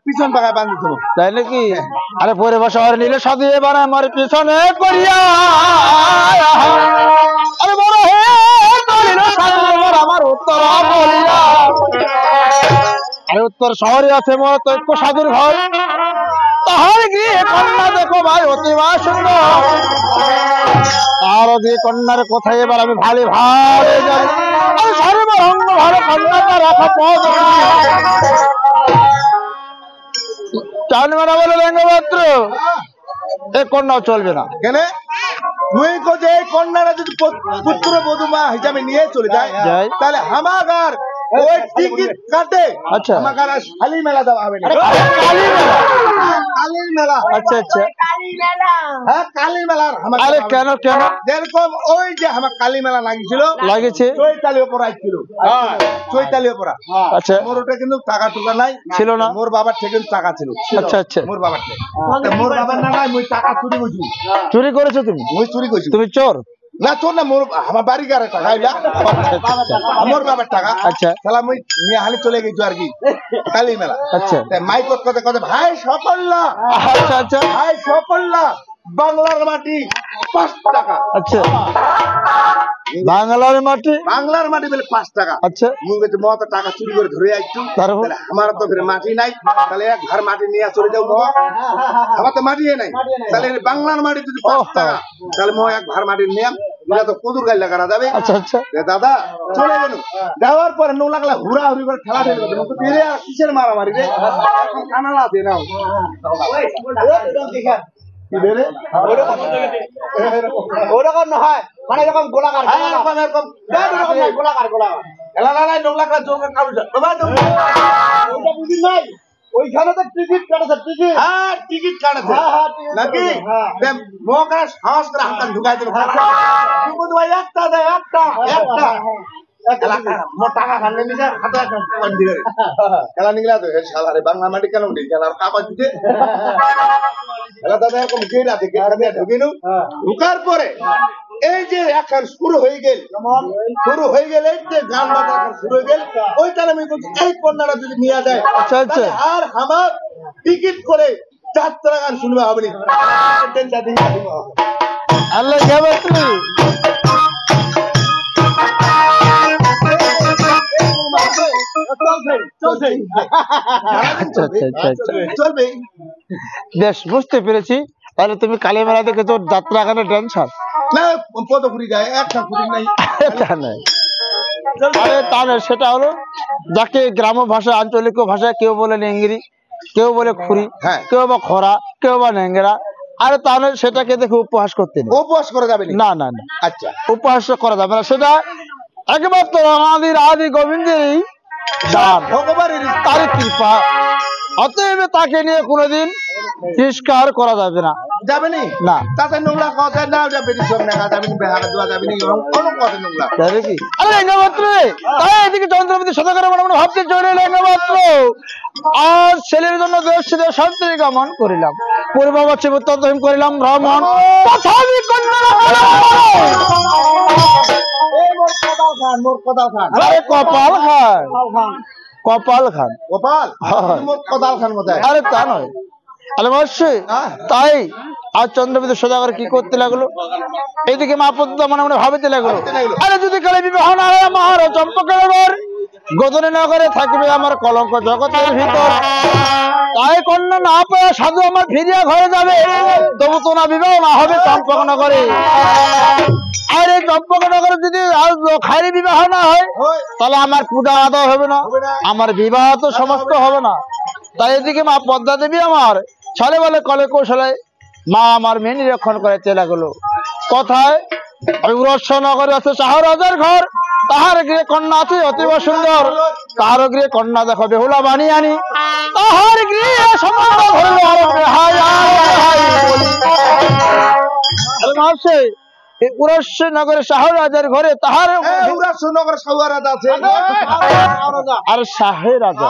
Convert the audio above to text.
পিছন পাকায় বান্ধি দেবো, তাই নাকি? আরে পরে বসে আর নিলে সাথে এবার আমার পিছনে করিয়া আরে বড় হে করিল সামনে আমার উত্তর বলিয়া। আরে উত্তর শহরে আছে মোর তৈক্য সাধুর ঘর, তাহার গিয়ে কন্যা দেখো ভাই অতিবা সুন্দর। তার গিয়ে কন্যার কোথায় এবার আমি ভালো ভালো যাই, আমি সর্বরঙ্গ ভালো কন্যাটা রাখা পথ চাউনি মারা বলে রঙ্গপাত্র এ কন্যাও চলবে না। কেন? তুই যে এই কন্যারা যদি পুত্র বধূ মা হিসাবে নিয়ে চলে যায় তাহলে হামাগার ওই টিকিট কাটে। আচ্ছা হামাগার শালি মেলা দেওয়া হবে না। কালী মেলা? কালীর মেলা। আচ্ছা আচ্ছা হ্যাঁ কালী মেলার। আরে কেন কেন? যেরকম ওই যে আমার কালী মেলা লাগিয়েছিল, লাগেছে চৈতালি অপরা ছিল, চৈতালি অপরা। আচ্ছা মোর ওটা কিন্তু টাকা টুকা নাই ছিল না, মোর বাবার থেকে টাকা ছিল। আচ্ছা আচ্ছা মোর বাবার থেকে, মোর বাবার না নাই মুই টাকা চুরি করছি। চুরি করেছো তুমি? মুই চুরি করছি। তুমি চোর? না চোর না, মোর আমার বাড়ি গারে টাকা মোর বাবার টাকা। আচ্ছা তাহলে মুই নিয়ে হালি চলে গেছি আর কি কালী মেলা। আচ্ছা মাইক কথা কথা ভাই সকল্লা, আচ্ছা আচ্ছা ভাই সকল্লা বাংলার মাটি 5 টাকা। আচ্ছা বাংলার মাটি? বাংলার মাটি বলে 5 টাকা। আচ্ছা মুই বলছি মত টাকা চুরি করে ধরে আইছু, তাহলে আমার তো ফের মাটি নাই, তাহলে এক ঘর মাটি নিয়ে চলে যাও। আমার তো মাটি নাই, তাহলে বাংলার মাটি যদি 5 টাকা, তাহলে মই এক ঘর মাটি নিয়াম, এটা তো কুদুর গাইলা করা যাবে। আচ্ছা আচ্ছা দাদা চলে গেল, যাওয়ার পরে নো লাগলা হুড়া হুড়ি করে ঠেলা ঠেলি করতে মুখ দিয়ে কিসের মারামারি রে? কানালা আছে না ওরকম নয়, মানে এরকম গোলাকার এরকম গোলাকার গোলাকার এলা নাই নো লাগলা জোর কাউন্টার বাবা ওইটা বুঝি নাই। ওইখানে তো টিকিট কাটছে, টিকিট। হ্যাঁ টিকিট কাটছে নাকি? মোকা সাহস করে হাত ঢুকাই দেবে। তুমি ভাই একটা দে, একটা একটা মোর টাকা খানে নিছে হাতে বন্ধি করে খেলা নিগলা তো শালারে বাংলা মাটি কেন উঠি খেলার কাপা দিতে খেলা দাদা এরকম গেট আছে, গেট দিয়ে ঢুকিনু। ঢুকার পরে এই যে এখন শুরু হয়ে গেল, শুরু হয়ে গেল এই যে গান বাজনা এখন শুরু হয়ে গেল, ওইটা আমি বলছি এই কন্যাটা যদি নিয়ে যায় আচ্ছা আচ্ছা আর আমার টিকিট করে যাত্রা গান শুনবে হবে না। আল্লাহ যাবে তুমি চলবে। বেশ বুঝতে পেরেছি। তাহলে তুমি কালী মেলা থেকে তোর যাত্রা গানের ড্যান্সার না? কত ফুরি যায়? একটা ফুরি নাই। তা নয়, আরে তা নয়, সেটা হলো যাকে গ্রাম ভাষা আঞ্চলিক ভাষায় কেউ বলে নেংরি, কেউ বলে খুরি, কেউ বা খরা, কেউ বা নেংরা। আরে তা নয়, সেটাকে দেখে উপহাস করতে নেই। উপহাস করা যাবে না না না, আচ্ছা উপহাস করা যাবে না, সেটা একমাত্র আমাদের আদি গোবিন্দেরই দান, ভগবানের তার কৃপা। অতএব তাকে নিয়ে কোনোদিন তিরস্কার করা যাবে না। যাবে না, তাতে নোংরা কথা না যাবে, সব দেখা যাবে না, বেহারা দেওয়া যাবে না, কোনো কথা নোংরা যাবে কি? আরে লেঙ্গামাত্র তাই এদিকে চন্দ্রপতি সদাগর মনে মনে ভাবতে চলে লেঙ্গামাত্র আর ছেলের জন্য দেশ শান্তি গমন করিলাম, পূর্ববর্ষে উত্তরহিম করিলাম ভ্রমণ। আরে কপাল খান, কপাল খান, গোপাল কোদাল খান কোথায়? আরে তা নয়, আরে অবশ্যই তাই। আর চন্দ্রপতি সদাগর কি করতে লাগলো, এইদিকে মা পদ্মা মনে মনে ভাবিতে লাগলো, আরে যদি কালে বিবাহ না হয় আমার চম্পকের গদনে নগরে থাকবে আমার কলঙ্ক জগতের ভিতর। তাই কন্যা না পাওয়া সাধু আমার ফিরিয়া ঘরে যাবে, তবু তো না বিবাহ না হবে চম্পকনগরে। আর এই চম্পকনগরে যদি খাইরি বিবাহ না হয় তাহলে আমার পূজা আদায় হবে না, আমার বিবাহ তো সমস্ত হবে না। তাই এদিকে মা পদ্মা দেবী আমার ছলে বলে কলে কৌশলে মা আমার মেয়ে নিরীক্ষণ করে চলে গেল। কোথায়? ওই নগরে আছে শাহ রাজার ঘর, তাহার গৃহে কন্যা আছে অতীব সুন্দর, তাহার গৃহে কন্যা দেখো বেহুলা বানিয়ে আনি, তাহার গৃহে সম্বন্ধ ধরল নগরে শাহ রাজার ঘরে তাহার নগরে শাহ রাজা আছে, আর শাহে রাজা